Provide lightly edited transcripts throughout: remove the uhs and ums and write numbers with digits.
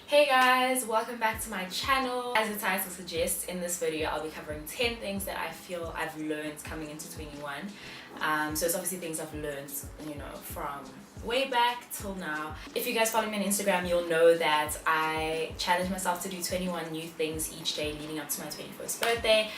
Hey guys, welcome back to my channel. As the title suggests, in this video I'll be covering 10 things that I feel I've learned coming into 21. So it's obviously things I've learned, from way back till now. If you guys follow me on Instagram, you'll know that I challenged myself to do 21 new things each day leading up to my 21st birthday.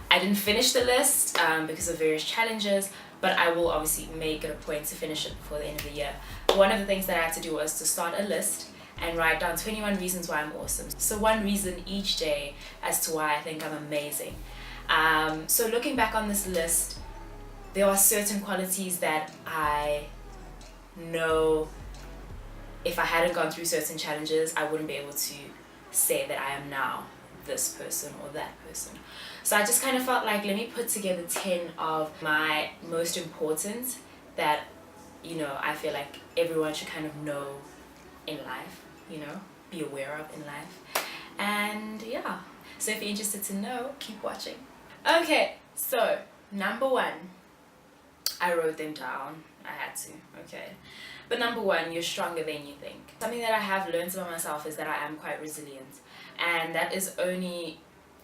I didn't finish the list because of various challenges, but I will obviously make it a point to finish it before the end of the year. One of the things that I had to do was to start a list and write down 21 reasons why I'm awesome. So one reason each day as to why I think I'm amazing. So looking back on this list, there are certain qualities that I know if I hadn't gone through certain challenges, I wouldn't be able to say that I am now this person or that person. So I just kind of felt like, let me put together 10 of my most important that, I feel like everyone should kind of know in life, be aware of in life. And yeah, so if you're interested to know, keep watching. Okay, so number one, I wrote them down. I had to, okay. But number one, you're stronger than you think. Something that I have learned about myself is that I am quite resilient. And that is only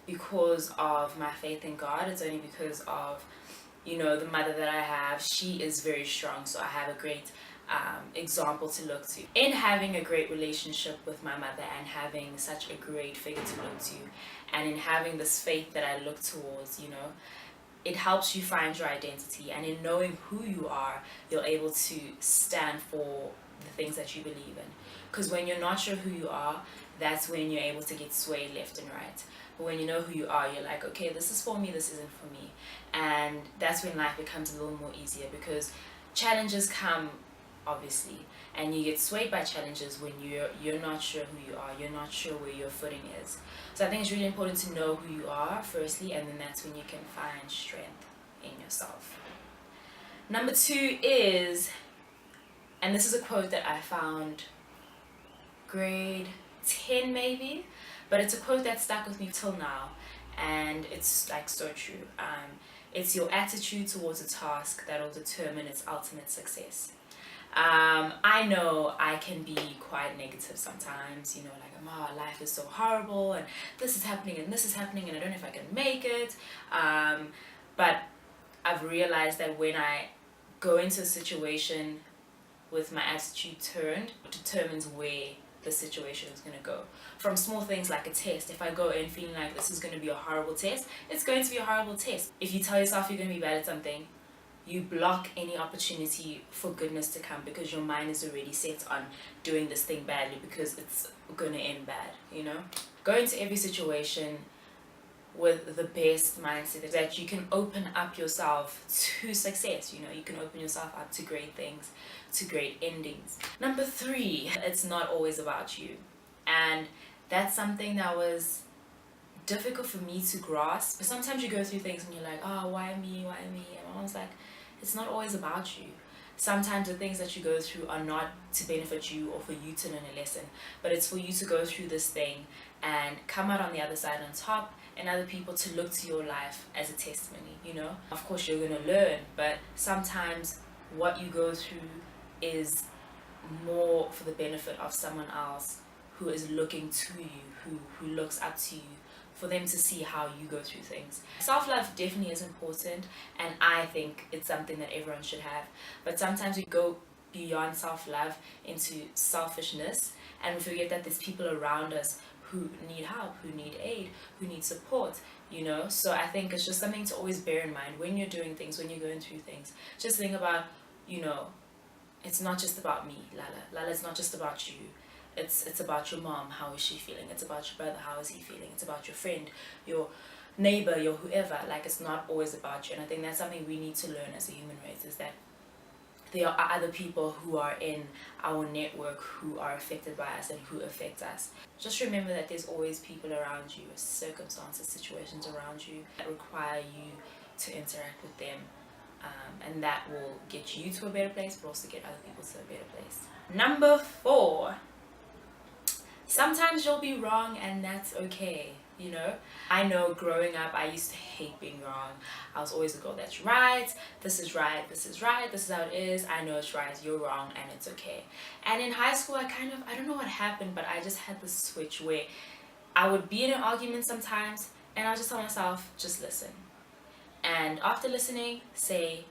because of my faith in God. It's only because of, the mother that I have. She is very strong, so I have a great example to look to. In having a great relationship with my mother and having such a great figure to look to, and in having this faith that I look towards, it helps you find your identity, and in knowing who you are, you're able to stand for the things that you believe in. Because when you're not sure who you are, that's when you're able to get swayed left and right. But when you know who you are, you're like, okay, this is for me, this isn't for me. And that's when life becomes a little more easier, because challenges come, obviously, and you get swayed by challenges when you're not sure who you are, you're not sure where your footing is. So I think it's really important to know who you are firstly, and then that's when you can find strength in yourself. Number two is, and this is a quote that I found grade 10 maybe, but it's a quote that stuck with me till now, and it's like so true. It's your attitude towards a task that will determine its ultimate success. I know I can be quite negative sometimes, like, life is so horrible and this is happening and this is happening and I don't know if I can make it. But I've realized that when I go into a situation with my attitude turned, it determines where the situation is going to go. From small things like a test, if I go in feeling like this is going to be a horrible test, it's going to be a horrible test. If you tell yourself you're going to be bad at something, you block any opportunity for goodness to come, because your mind is already set on doing this thing badly because it's going to end bad, Go into every situation with the best mindset that you can open up yourself to success, you can open yourself up to great things, to great endings. Number three, it's not always about you. And that's something that was difficult for me to grasp. But sometimes you go through things and you're like, oh, why me? And I was like, it's not always about you. Sometimes the things that you go through are not to benefit you or for you to learn a lesson, but it's for you to go through this thing and come out on the other side on top, and other people to look to your life as a testimony, Of course you're going to learn, but sometimes what you go through is more for the benefit of someone else who is looking to you, who looks up to you, for them to see how you go through things. Self-love definitely is important, and I think it's something that everyone should have. But sometimes we go beyond self-love into selfishness, and we forget that there's people around us who need help, who need aid, who need support, So I think it's just something to always bear in mind when you're doing things, when you're going through things. Just think about, it's not just about me, Lala. Lala, it's not just about you. It's about your mom, how is she feeling? It's about your brother, how is he feeling? It's about your friend, your neighbor, your whoever. Like, it's not always about you. And I think that's something we need to learn as a human race, is that there are other people who are in our network who are affected by us and who affect us. Just remember that there's always people around you, circumstances, situations around you that require you to interact with them. And that will get you to a better place, but also get other people to a better place. Number four. Sometimes you'll be wrong, and that's okay. you know. I know growing up I used to hate being wrong. I was always the girl that's right, this is right, this is right, this is how it is, I know it's right, you're wrong, and it's okay. And in high school I don't know what happened, but I just had this switch where I would be in an argument sometimes and I'll just tell myself, just listen. And after listening, say,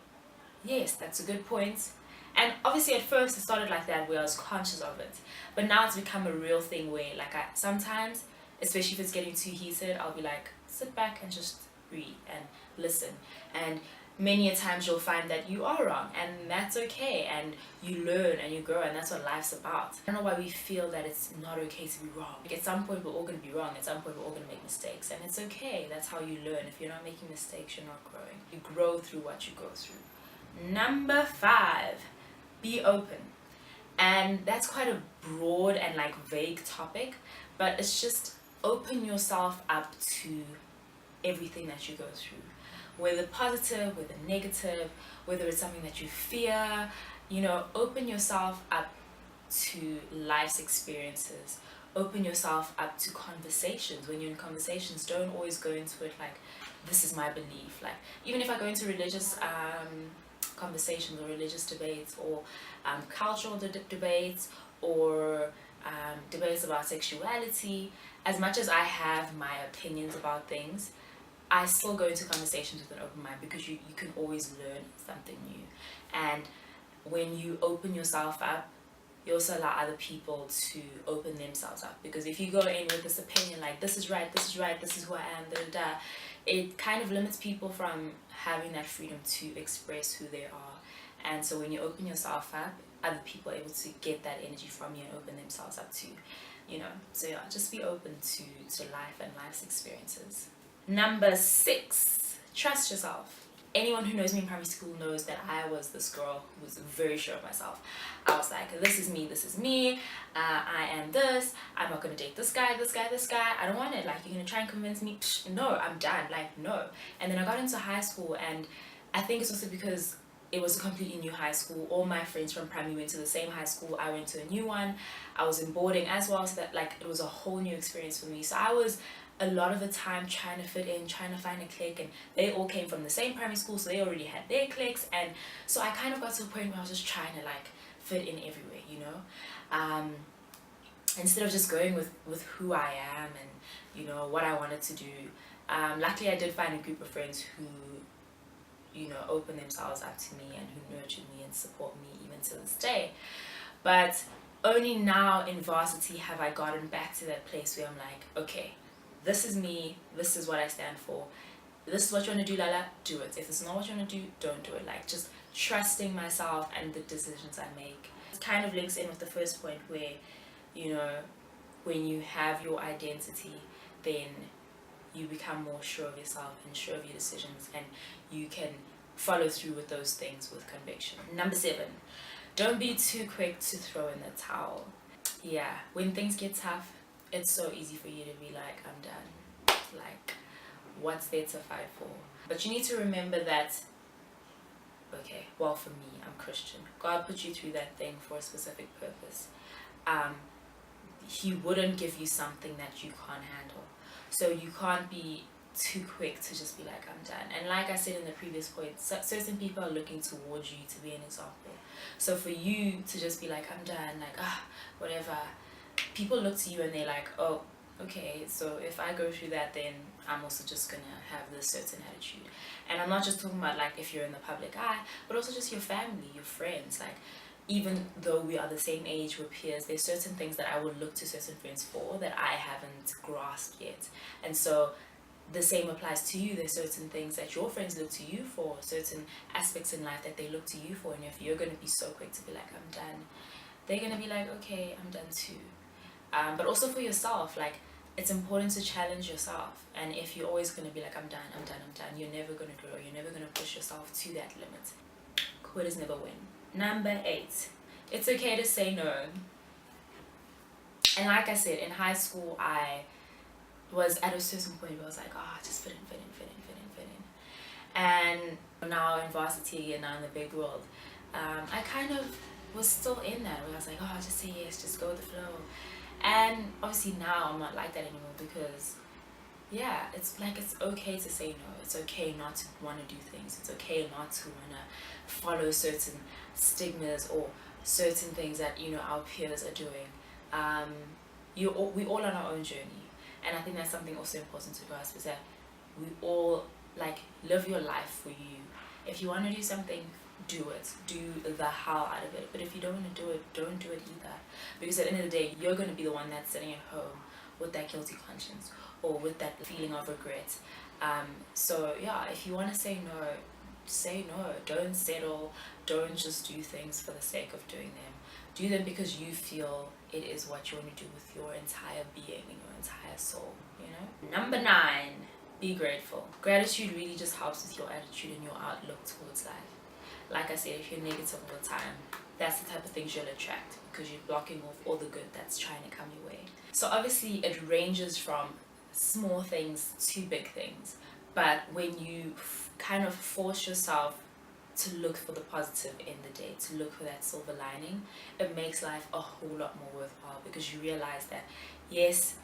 yes, that's a good point. And obviously at first it started like that where I was conscious of it. But now it's become a real thing where like I sometimes, especially if it's getting too heated, I'll be like, sit back and just breathe and listen. And many a times you'll find that you are wrong, and that's okay, and you learn and you grow, and that's what life's about. I don't know why we feel that it's not okay to be wrong. At some point we're all going to be wrong, at some point we're all going to make mistakes, and it's okay. That's how you learn. If you're not making mistakes, you're not growing. You grow through what you go through. Number 5, be open. And that's quite a broad and like vague topic, but it's just open yourself up to everything that you go through, whether positive, whether negative, whether it's something that you fear, you know. Open yourself up to life's experiences. Open yourself up to conversations. When you're in conversations, don't always go into it like, this is my belief. Like, even if I go into religious conversations or religious debates or cultural debates or debates about sexuality, as much as I have my opinions about things, I still go into conversations with an open mind, because you can always learn something new. And when you open yourself up, you also allow other people to open themselves up. Because if you go in with this opinion like, this is right, this is right, this is who I am, da da da, it kind of limits people from having that freedom to express who they are. And so when you open yourself up, other people are able to get that energy from you and open themselves up to, you know. So yeah, just be open to life and life's experiences. Number 6, trust yourself. Anyone who knows me in primary school knows that I was this girl who was very sure of myself. I was like, this is me, I am this, I'm not going to date this guy, I don't want it, like, you're going to try and convince me, psh, no, I'm done, like, no. And then I got into high school, and I think it's also because it was a completely new high school. All my friends from primary went to the same high school, I went to a new one, I was in boarding as well, so that like it was a whole new experience for me. So I was a lot of the time trying to fit in, trying to find a clique, and they all came from the same primary school, so they already had their cliques. And so I kind of got to a point where I was just trying to like fit in everywhere, you know, instead of just going with who I am and, you know, what I wanted to do. Luckily I did find a group of friends who, you know, opened themselves up to me and who nurtured me and support me even to this day. But only now in varsity have I gotten back to that place where I'm like, okay, this is me, this is what I stand for, this is what you want to do, Lala, do it. If this is not what you want to do, don't do it. Like, just trusting myself and the decisions I make. It kind of links in with the first point where, you know, when you have your identity, then you become more sure of yourself and sure of your decisions, and you can follow through with those things with conviction. Number 7, don't be too quick to throw in the towel. Yeah, when things get tough, it's so easy for you to be like, I'm done. Like, what's there to fight for? But you need to remember that, okay, well, for me, I'm Christian. God put you through that thing for a specific purpose. He wouldn't give you something that you can't handle. So you can't be too quick to just be like, I'm done. And like I said in the previous point, certain people are looking towards you to be an example. So for you to just be like, I'm done, like, whatever, people look to you and they're like, oh, okay, so if I go through that, then I'm also just gonna have this certain attitude. And I'm not just talking about like if you're in the public eye, but also just your family, your friends. Like, even though we are the same age, we're peers, there's certain things that I would look to certain friends for that I haven't grasped yet. And so the same applies to you. There's certain things that your friends look to you for, certain aspects in life that they look to you for, and if you're going to be so quick to be like, I'm done, they're going to be like, okay, I'm done too. But also for yourself, like, it's important to challenge yourself. And if you're always going to be like, I'm done, you're never going to grow, you're never going to push yourself to that limit. Quitters never win. Number 8, it's okay to say no. And like I said, in high school, I was at a certain point where I was like, just fit in. And now in varsity and now in the big world, I kind of was still in that where I was like, just say yes, just go with the flow. And obviously now I'm not like that anymore, because, yeah, it's like it's okay to say no. It's okay not to want to do things. It's okay not to want to follow certain stigmas or certain things that, you know, our peers are doing. We all on our own journey, and I think that's something also important to grasp, is that we all, like, live your life for you. If you want to do something, do it. Do the hell out of it. But if you don't want to do it, don't do it either. Because at the end of the day, you're going to be the one that's sitting at home with that guilty conscience or with that feeling of regret. So yeah, if you want to say no, say no. Don't settle. Don't just do things for the sake of doing them. Do them because you feel it is what you want to do with your entire being and your entire soul, you know? Number 9, be grateful. Gratitude really just helps with your attitude and your outlook towards life. Like I said, if you're negative all the time, that's the type of things you'll attract, because you're blocking off all the good that's trying to come your way. So obviously it ranges from small things to big things, but when you kind of force yourself to look for the positive in the day, to look for that silver lining, it makes life a whole lot more worthwhile, because you realize that yes,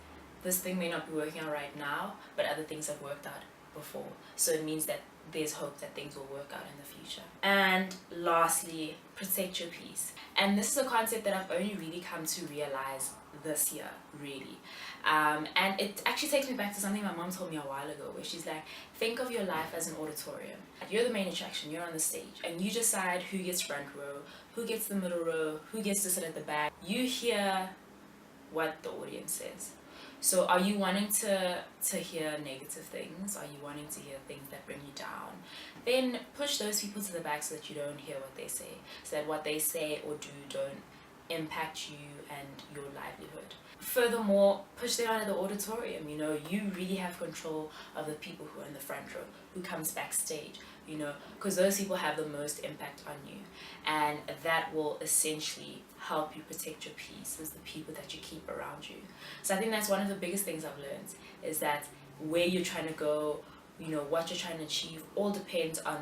this thing may not be working out right now, but other things have worked out before. So it means that there's hope that things will work out in the future. And lastly, protect your peace. And this is a concept that I've only really come to realize this year, really. And it actually takes me back to something my mom told me a while ago, where she's like, think of your life as an auditorium. You're the main attraction, you're on the stage, and you decide who gets front row, who gets the middle row, who gets to sit at the back. You hear what the audience says. So are you wanting to hear negative things? Are you wanting to hear things that bring you down? Then push those people to the back so that you don't hear what they say, so that what they say or do don't impact you and your livelihood. Furthermore, push them out of the auditorium. You know, you really have control of the people who are in the front row, who comes backstage, you know, because those people have the most impact on you, and that will essentially help you protect your peace, is the people that you keep around you. So I think that's one of the biggest things I've learned, is that where you're trying to go, you know, what you're trying to achieve, all depends on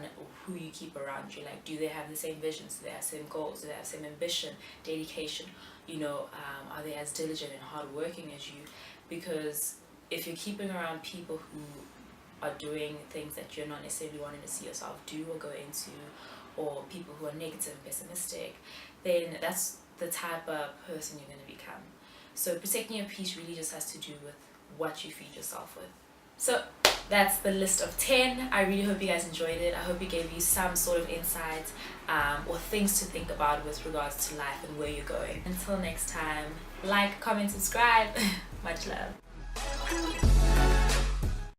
who you keep around you. Like, do they have the same visions? Do they have the same goals? Do they have the same ambition, dedication? You know, are they as diligent and hardworking as you? Because if you're keeping around people who are doing things that you're not necessarily wanting to see yourself do or go into, or people who are negative and pessimistic, then that's the type of person you're going to become. So protecting your peace really just has to do with what you feed yourself with. So that's the list of 10. I really hope you guys enjoyed it. I hope it gave you some sort of insight or things to think about with regards to life and where you're going. Until next time, like, comment, subscribe. Much love.